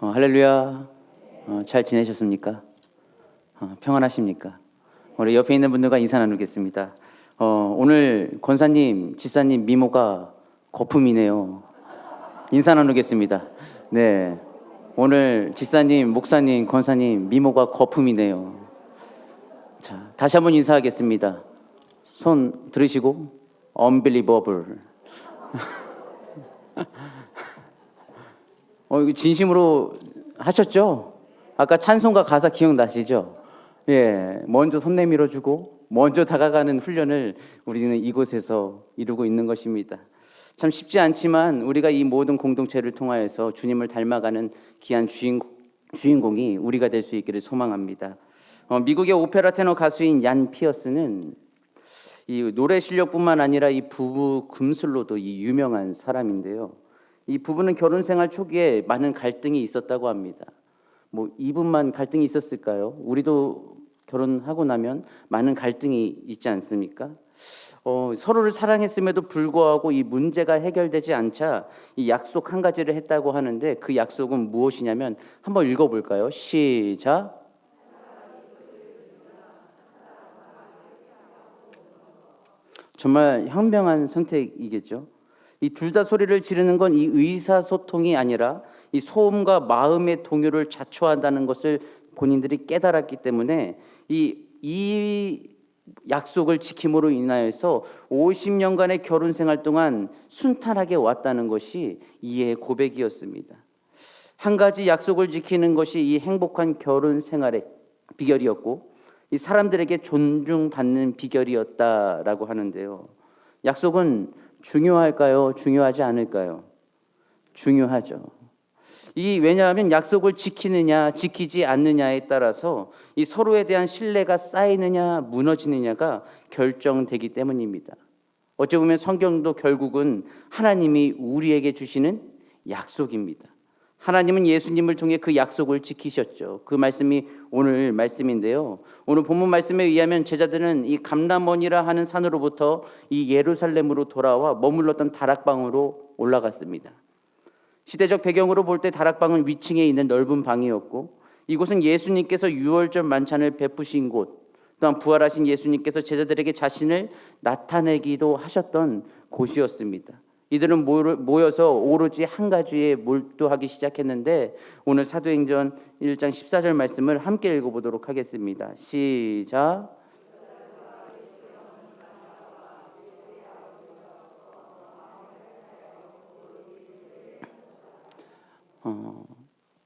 할렐루야. 잘 지내셨습니까? 평안하십니까? 우리 옆에 있는 분들과 인사 나누겠습니다. 오늘 권사님, 지사님 미모가 거품이네요. 인사 나누겠습니다. 네, 오늘 지사님, 목사님, 권사님 미모가 거품이네요. 자, 다시 한번 인사하겠습니다. 손 들으시고 unbelievable. 이거 진심으로 하셨죠? 아까 찬송가 가사 기억나시죠? 예, 먼저 손 내밀어주고 먼저 다가가는 훈련을 우리는 이곳에서 이루고 있는 것입니다. 참 쉽지 않지만 우리가 이 모든 공동체를 통하여서 주님을 닮아가는 귀한 주인공이 우리가 될 수 있기를 소망합니다. 미국의 오페라 테너 가수인 얀 피어스는 이 노래 실력뿐만 아니라 이 부부 금슬로도 이 유명한 사람인데요. 이 부부는 결혼 생활 초기에 많은 갈등이 있었다고 합니다. 뭐 이분만 갈등이 있었을까요? 우리도 결혼하고 나면 많은 갈등이 있지 않습니까? 서로를 사랑했음에도 불구하고 이 문제가 해결되지 않자 이 약속 한 가지를 했다고 하는데 그 약속은 무엇이냐면 한번 읽어볼까요? 시작. 정말 현명한 선택이겠죠. 이 둘 다 소리를 지르는 건 이 의사소통이 아니라 이 소음과 마음의 동요를 자초한다는 것을 본인들이 깨달았기 때문에 이 약속을 지킴으로 인하여서 50년간의 결혼 생활 동안 순탄하게 왔다는 것이 이의 고백이었습니다. 한 가지 약속을 지키는 것이 이 행복한 결혼 생활의 비결이었고 이 사람들에게 존중받는 비결이었다라고 하는데요. 약속은 중요할까요? 중요하지 않을까요? 중요하죠. 왜냐하면 약속을 지키느냐, 지키지 않느냐에 따라서 이 서로에 대한 신뢰가 쌓이느냐, 무너지느냐가 결정되기 때문입니다. 어찌 보면 성경도 결국은 하나님이 우리에게 주시는 약속입니다. 하나님은 예수님을 통해 그 약속을 지키셨죠. 그 말씀이 오늘 말씀인데요. 오늘 본문 말씀에 의하면 제자들은 이 감람원이라 하는 산으로부터 이 예루살렘으로 돌아와 머물렀던 다락방으로 올라갔습니다. 시대적 배경으로 볼 때 다락방은 위층에 있는 넓은 방이었고 이곳은 예수님께서 유월절 만찬을 베푸신 곳, 또한 부활하신 예수님께서 제자들에게 자신을 나타내기도 하셨던 곳이었습니다. 이들은 모여서 오로지 한 가지에 몰두하기 시작했는데 오늘 사도행전 1장 14절 말씀을 함께 읽어보도록 하겠습니다. 시작.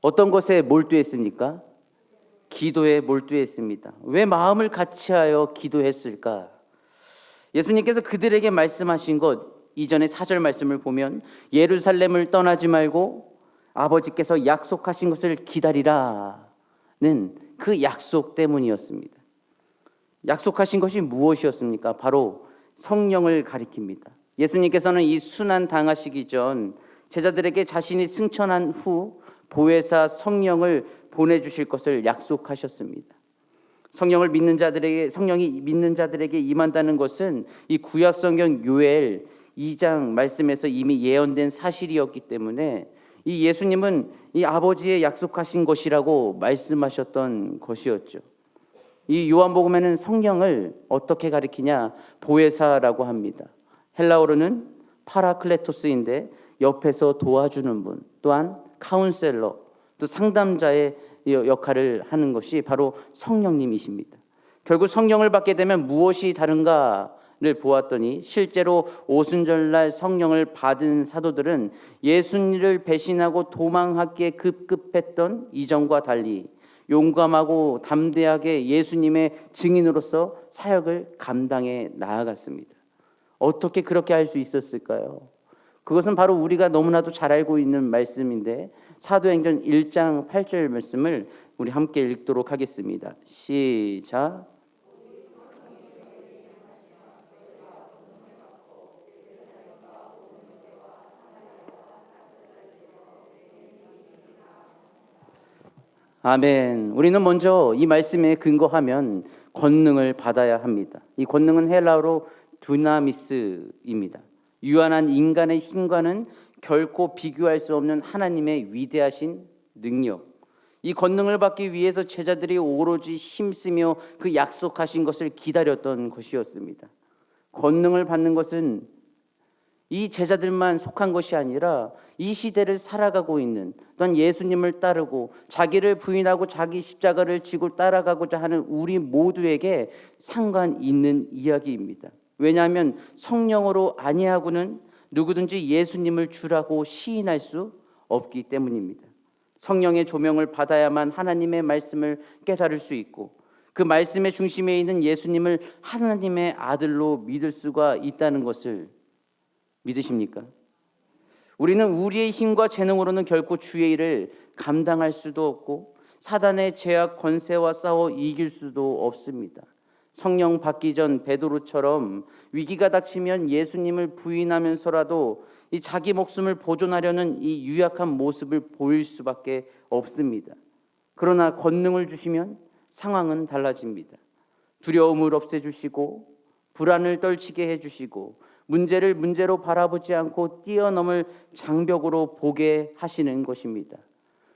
어떤 것에 몰두했습니까? 기도에 몰두했습니다. 왜 마음을 같이하여 기도했을까? 예수님께서 그들에게 말씀하신 것 이전에 4절 말씀을 보면 예루살렘을 떠나지 말고 아버지께서 약속하신 것을 기다리라는 그 약속 때문이었습니다. 약속하신 것이 무엇이었습니까? 바로 성령을 가리킵니다. 예수님께서는 이 순환 당하시기 전 제자들에게 자신이 승천한 후 보혜사 성령을 보내주실 것을 약속하셨습니다. 성령이 믿는 자들에게 임한다는 것은 이 구약 성경 요엘 2장 말씀에서 이미 예언된 사실이었기 때문에 이 예수님은 이 아버지의 약속하신 것이라고 말씀하셨던 것이었죠. 이 요한복음에는 성령을 어떻게 가리키냐? 보혜사라고 합니다. 헬라어로는 파라클레토스인데 옆에서 도와주는 분, 또한 카운셀러, 또 상담자의 역할을 하는 것이 바로 성령님이십니다. 결국 성령을 받게 되면 무엇이 다른가를 보았더니 실제로 오순절날 성령을 받은 사도들은 예수님을 배신하고 도망하기에 급급했던 이전과 달리 용감하고 담대하게 예수님의 증인으로서 사역을 감당해 나아갔습니다. 어떻게 그렇게 할 수 있었을까요? 그것은 바로 우리가 너무나도 잘 알고 있는 말씀인데 사도행전 1장 8절 말씀을 우리 함께 읽도록 하겠습니다. 시작. 아멘. 우리는 먼저 이 말씀에 근거하면 권능을 받아야 합니다. 이 권능은 헬라어로 두나미스입니다. 유한한 인간의 힘과는 결코 비교할 수 없는 하나님의 위대하신 능력, 이 권능을 받기 위해서 제자들이 오로지 힘쓰며 그 약속하신 것을 기다렸던 것이었습니다. 권능을 받는 것은 이 제자들만 속한 것이 아니라 이 시대를 살아가고 있는, 또한 예수님을 따르고 자기를 부인하고 자기 십자가를 지고 따라가고자 하는 우리 모두에게 상관 있는 이야기입니다. 왜냐하면 성령으로 아니하고는 누구든지 예수님을 주라고 시인할 수 없기 때문입니다. 성령의 조명을 받아야만 하나님의 말씀을 깨달을 수 있고 그 말씀의 중심에 있는 예수님을 하나님의 아들로 믿을 수가 있다는 것을 믿으십니까? 우리는 우리의 힘과 재능으로는 결코 주의 일을 감당할 수도 없고 사단의 죄악 권세와 싸워 이길 수도 없습니다. 성령 받기 전 베드로처럼 위기가 닥치면 예수님을 부인하면서라도 이 자기 목숨을 보존하려는 이 유약한 모습을 보일 수밖에 없습니다. 그러나 권능을 주시면 상황은 달라집니다. 두려움을 없애주시고 불안을 떨치게 해주시고 문제를 문제로 바라보지 않고 뛰어넘을 장벽으로 보게 하시는 것입니다.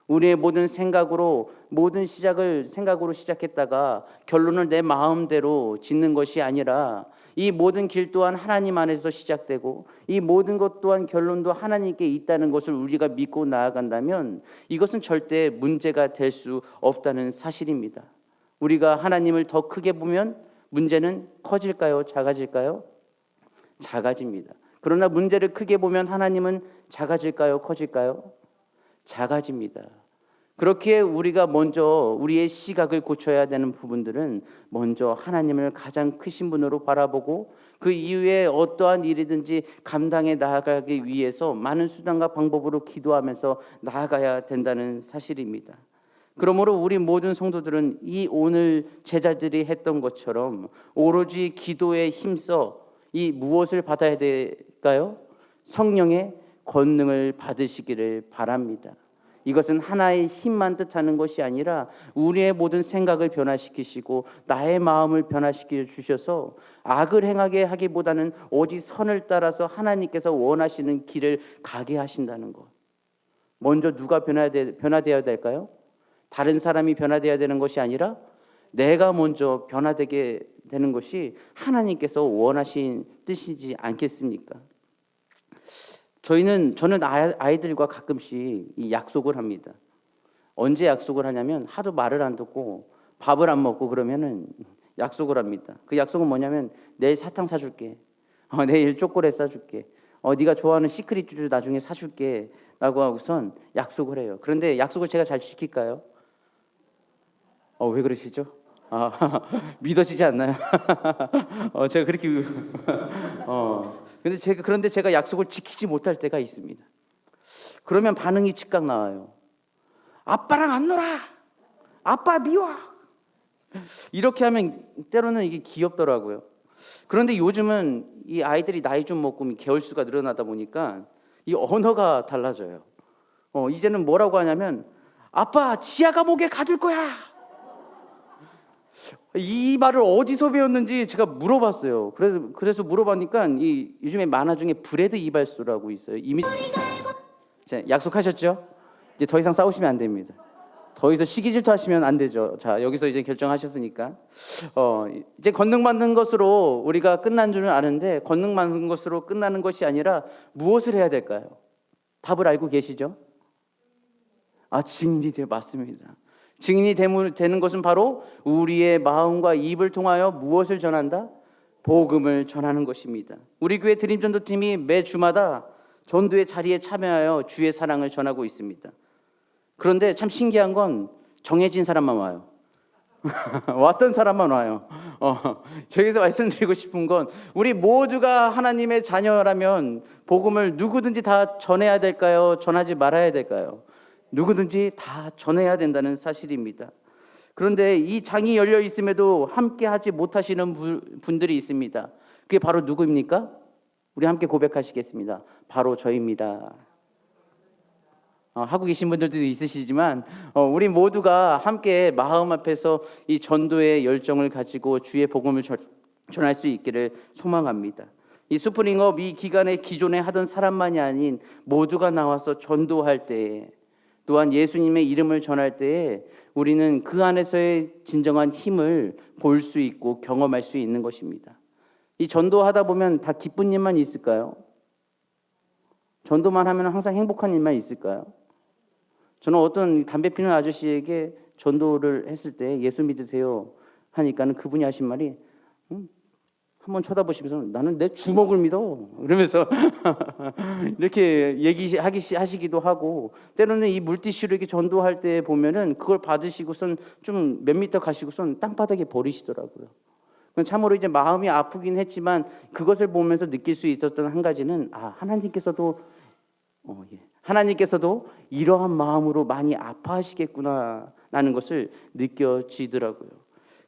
우리의 모든 생각으로 모든 시작을 생각으로 시작했다가 결론을 내 마음대로 짓는 것이 아니라 이 모든 길 또한 하나님 안에서 시작되고 이 모든 것 또한 결론도 하나님께 있다는 것을 우리가 믿고 나아간다면 이것은 절대 문제가 될 수 없다는 사실입니다. 우리가 하나님을 더 크게 보면 문제는 커질까요? 작아질까요? 작아집니다. 그러나 문제를 크게 보면 하나님은 작아질까요? 커질까요? 작아집니다. 그렇기에 우리가 먼저 우리의 시각을 고쳐야 되는 부분들은 먼저 하나님을 가장 크신 분으로 바라보고 그 이후에 어떠한 일이든지 감당해 나아가기 위해서 많은 수단과 방법으로 기도하면서 나아가야 된다는 사실입니다. 그러므로 우리 모든 성도들은 이 오늘 제자들이 했던 것처럼 오로지 기도에 힘써 이 무엇을 받아야 될까요? 성령의 권능을 받으시기를 바랍니다. 이것은 하나의 힘만 뜻하는 것이 아니라 우리의 모든 생각을 변화시키시고 나의 마음을 변화시켜 주셔서 악을 행하게 하기보다는 오직 선을 따라서 하나님께서 원하시는 길을 가게 하신다는 것. 먼저 누가 변화되어야 될까요? 다른 사람이 변화되어야 되는 것이 아니라 내가 먼저 변화되게 되는 것이 하나님께서 원하신 뜻이지 않겠습니까? 저는 아이들과 가끔씩 이 약속을 합니다. 언제 약속을 하냐면 하도 말을 안 듣고 밥을 안 먹고 그러면은 약속을 합니다. 그 약속은 뭐냐면 내일 사탕 사줄게. 내일 초콜릿 사줄게. 네가 좋아하는 시크릿 주 나중에 사줄게. 라고 하고선 약속을 해요. 그런데 약속을 제가 잘 지킬까요? 왜 그러시죠? 믿어지지 않나요? 제가 그렇게 그런데 제가 약속을 지키지 못할 때가 있습니다. 그러면 반응이 즉각 나와요. 아빠랑 안 놀아. 아빠 미워. 이렇게 하면 때로는 이게 귀엽더라고요. 그런데 요즘은 이 아이들이 나이 좀 먹고 개월수가 늘어나다 보니까 이 언어가 달라져요. 이제는 뭐라고 하냐면 아빠 지하 감옥에 가둘 거야. 이 말을 어디서 배웠는지 제가 물어봤어요. 그래서 물어보니까 이 요즘에 만화 중에 브레드 이발소라고 있어요. 이미 약속하셨죠? 이제 더 이상 싸우시면 안 됩니다. 더 이상 시기 질투하시면 안 되죠. 자, 여기서 이제 결정하셨으니까 이제 권능 받는 것으로 우리가 끝난 줄은 아는데 권능 받는 것으로 끝나는 것이 아니라 무엇을 해야 될까요? 답을 알고 계시죠? 증인이 맞습니다. 증인이 되는 것은 바로 우리의 마음과 입을 통하여 무엇을 전한다? 복음을 전하는 것입니다. 우리 교회 드림전도팀이 매 주마다 전도의 자리에 참여하여 주의 사랑을 전하고 있습니다. 그런데 참 신기한 건 정해진 사람만 와요. 왔던 사람만 와요. 저기서 말씀드리고 싶은 건 우리 모두가 하나님의 자녀라면 복음을 누구든지 다 전해야 될까요? 전하지 말아야 될까요? 누구든지 다 전해야 된다는 사실입니다. 그런데 이 장이 열려 있음에도 함께 하지 못하시는 분들이 있습니다. 그게 바로 누구입니까? 우리 함께 고백하시겠습니다. 바로 저입니다. 하고 계신 분들도 있으시지만 우리 모두가 함께 마음 앞에서 이 전도의 열정을 가지고 주의 복음을 전할 수 있기를 소망합니다. 이 스프링업 이 기간에 기존에 하던 사람만이 아닌 모두가 나와서 전도할 때에 또한 예수님의 이름을 전할 때에 우리는 그 안에서의 진정한 힘을 볼 수 있고 경험할 수 있는 것입니다. 이 전도하다 보면 다 기쁜 일만 있을까요? 전도만 하면 항상 행복한 일만 있을까요? 저는 어떤 담배 피는 아저씨에게 전도를 했을 때 예수 믿으세요 하니까는 그분이 하신 말이 한번 쳐다보시면서 나는 내 주먹을 믿어 그러면서 이렇게 하시기도 하고, 때로는 이 물티슈를 이렇게 전도할 때 보면은 그걸 받으시고선 좀 몇 미터 가시고선 땅바닥에 버리시더라고요. 참으로 이제 마음이 아프긴 했지만 그것을 보면서 느낄 수 있었던 한 가지는 하나님께서도 이러한 마음으로 많이 아파하시겠구나라는 것을 느껴지더라고요.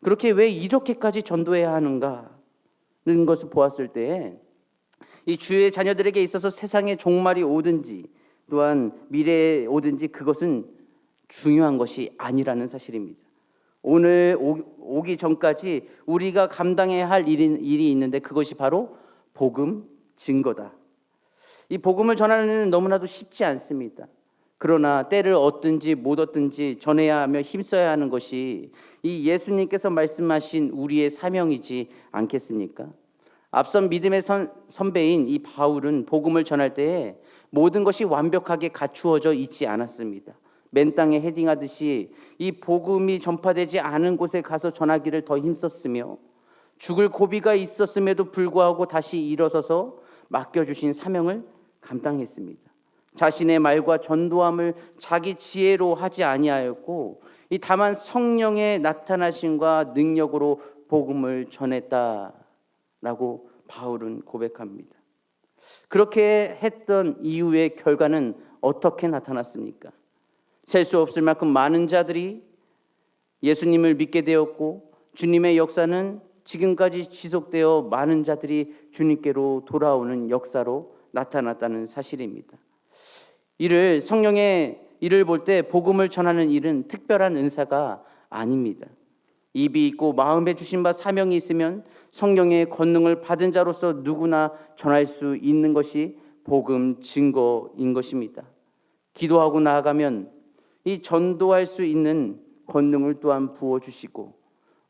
그렇게 왜 이렇게까지 전도해야 하는가는 것을 보았을 때 이 주의 자녀들에게 있어서 세상의 종말이 오든지 또한 미래에 오든지 그것은 중요한 것이 아니라는 사실입니다. 오늘 오기 전까지 우리가 감당해야 할 일이 있는데 그것이 바로 복음 증거다. 이 복음을 전하는 일은 너무나도 쉽지 않습니다. 그러나 때를 얻든지 못 얻든지 전해야 하며 힘써야 하는 것이 이 예수님께서 말씀하신 우리의 사명이지 않겠습니까? 앞선 믿음의 선배인 이 바울은 복음을 전할 때에 모든 것이 완벽하게 갖추어져 있지 않았습니다. 맨 땅에 헤딩하듯이 이 복음이 전파되지 않은 곳에 가서 전하기를 더 힘썼으며 죽을 고비가 있었음에도 불구하고 다시 일어서서 맡겨주신 사명을 감당했습니다. 자신의 말과 전도함을 자기 지혜로 하지 아니하였고 다만 성령의 나타나심과 능력으로 복음을 전했다라고 바울은 고백합니다. 그렇게 했던 이후의 결과는 어떻게 나타났습니까? 셀 수 없을 만큼 많은 자들이 예수님을 믿게 되었고 주님의 역사는 지금까지 지속되어 많은 자들이 주님께로 돌아오는 역사로 나타났다는 사실입니다. 성령의 일을 볼 때 복음을 전하는 일은 특별한 은사가 아닙니다. 입이 있고 마음에 주신 바 사명이 있으면 성령의 권능을 받은 자로서 누구나 전할 수 있는 것이 복음 증거인 것입니다. 기도하고 나아가면 이 전도할 수 있는 권능을 또한 부어주시고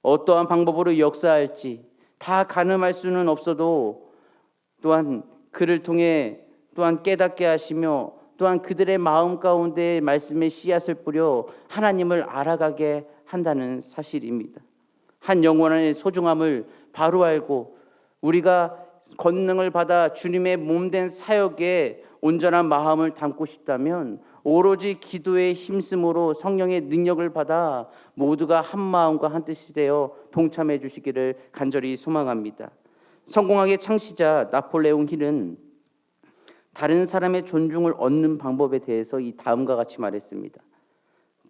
어떠한 방법으로 역사할지 다 가늠할 수는 없어도 또한 그를 통해 또한 깨닫게 하시며 또한 그들의 마음 가운데 말씀의 씨앗을 뿌려 하나님을 알아가게 한다는 사실입니다. 한 영혼의 소중함을 바로 알고 우리가 권능을 받아 주님의 몸된 사역에 온전한 마음을 담고 싶다면 오로지 기도의 힘쓰므로 성령의 능력을 받아 모두가 한 마음과 한 뜻이 되어 동참해 주시기를 간절히 소망합니다. 성공학의 창시자 나폴레옹 힐은 다른 사람의 존중을 얻는 방법에 대해서 이 다음과 같이 말했습니다.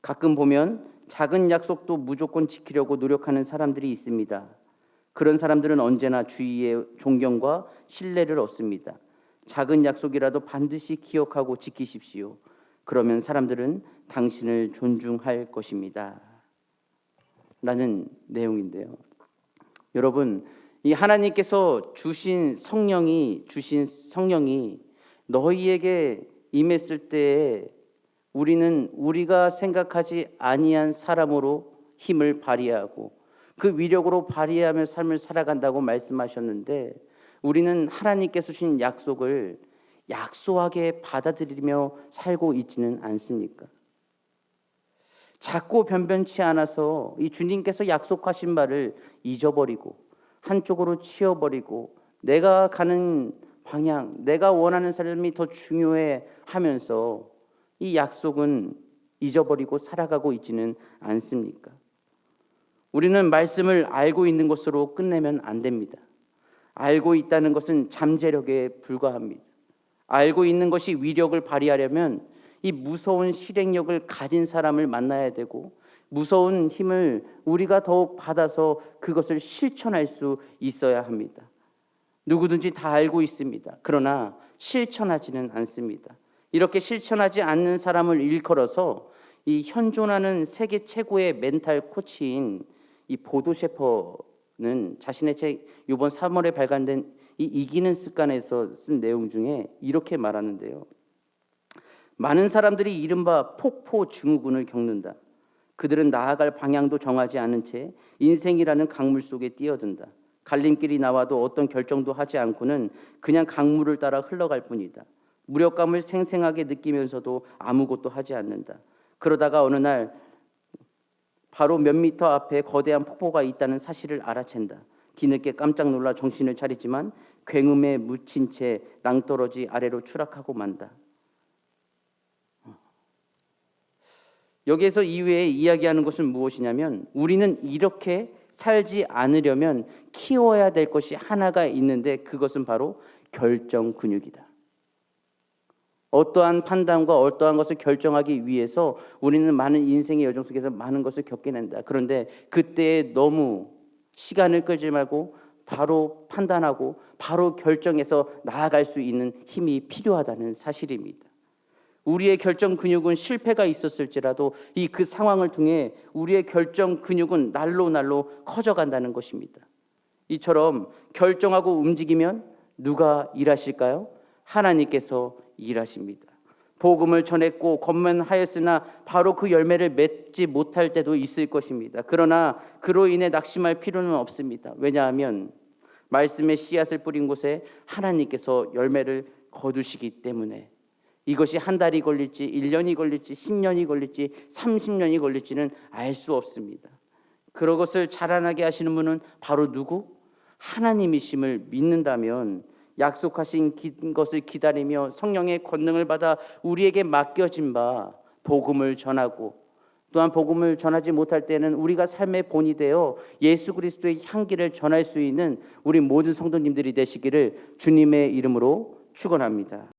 가끔 보면 작은 약속도 무조건 지키려고 노력하는 사람들이 있습니다. 그런 사람들은 언제나 주위의 존경과 신뢰를 얻습니다. 작은 약속이라도 반드시 기억하고 지키십시오. 그러면 사람들은 당신을 존중할 것입니다. 라는 내용인데요. 여러분, 이 하나님께서 주신 성령이 너희에게 임했을 때에 우리는 우리가 생각하지 아니한 사람으로 힘을 발휘하고 그 위력으로 발휘하며 삶을 살아간다고 말씀하셨는데 우리는 하나님께서 주신 약속을 약소하게 받아들이며 살고 있지는 않습니까? 작고 변변치 않아서 이 주님께서 약속하신 바를 잊어버리고 한쪽으로 치워버리고 내가 가는 방향, 내가 원하는 삶이 더 중요해 하면서 이 약속은 잊어버리고 살아가고 있지는 않습니까? 우리는 말씀을 알고 있는 것으로 끝내면 안 됩니다. 알고 있다는 것은 잠재력에 불과합니다. 알고 있는 것이 위력을 발휘하려면 이 무서운 실행력을 가진 사람을 만나야 되고 무서운 힘을 우리가 더욱 받아서 그것을 실천할 수 있어야 합니다. 누구든지 다 알고 있습니다. 그러나 실천하지는 않습니다. 이렇게 실천하지 않는 사람을 일컬어서 이 현존하는 세계 최고의 멘탈 코치인 이 보도 셰퍼는 자신의 책 이번 3월에 발간된 이 이기는 습관에서 쓴 내용 중에 이렇게 말하는데요. 많은 사람들이 이른바 폭포 증후군을 겪는다. 그들은 나아갈 방향도 정하지 않은 채 인생이라는 강물 속에 뛰어든다. 갈림길이 나와도 어떤 결정도 하지 않고는 그냥 강물을 따라 흘러갈 뿐이다. 무력감을 생생하게 느끼면서도 아무것도 하지 않는다. 그러다가 어느 날 바로 몇 미터 앞에 거대한 폭포가 있다는 사실을 알아챈다. 뒤늦게 깜짝 놀라 정신을 차리지만 굉음에 묻힌 채 낭떠러지 아래로 추락하고 만다. 여기에서 이외에 이야기하는 것은 무엇이냐면 우리는 이렇게 살지 않으려면 키워야 될 것이 하나가 있는데 그것은 바로 결정 근육이다. 어떠한 판단과 어떠한 것을 결정하기 위해서 우리는 많은 인생의 여정 속에서 많은 것을 겪게 된다. 그런데 그때에 너무 시간을 끌지 말고 바로 판단하고 바로 결정해서 나아갈 수 있는 힘이 필요하다는 사실입니다. 우리의 결정 근육은 실패가 있었을지라도 그 상황을 통해 우리의 결정 근육은 날로 날로 커져간다는 것입니다. 이처럼 결정하고 움직이면 누가 일하실까요? 하나님께서 일하십니다. 복음을 전했고 권면하였으나 바로 그 열매를 맺지 못할 때도 있을 것입니다. 그러나 그로 인해 낙심할 필요는 없습니다. 왜냐하면 말씀의 씨앗을 뿌린 곳에 하나님께서 열매를 거두시기 때문에 이것이 한 달이 걸릴지 1년이 걸릴지 10년이 걸릴지 30년이 걸릴지는 알 수 없습니다. 그런 것을 자라나게 하시는 분은 바로 누구? 하나님이심을 믿는다면 약속하신 것을 기다리며 성령의 권능을 받아 우리에게 맡겨진 바 복음을 전하고 또한 복음을 전하지 못할 때는 우리가 삶의 본이 되어 예수 그리스도의 향기를 전할 수 있는 우리 모든 성도님들이 되시기를 주님의 이름으로 축원합니다.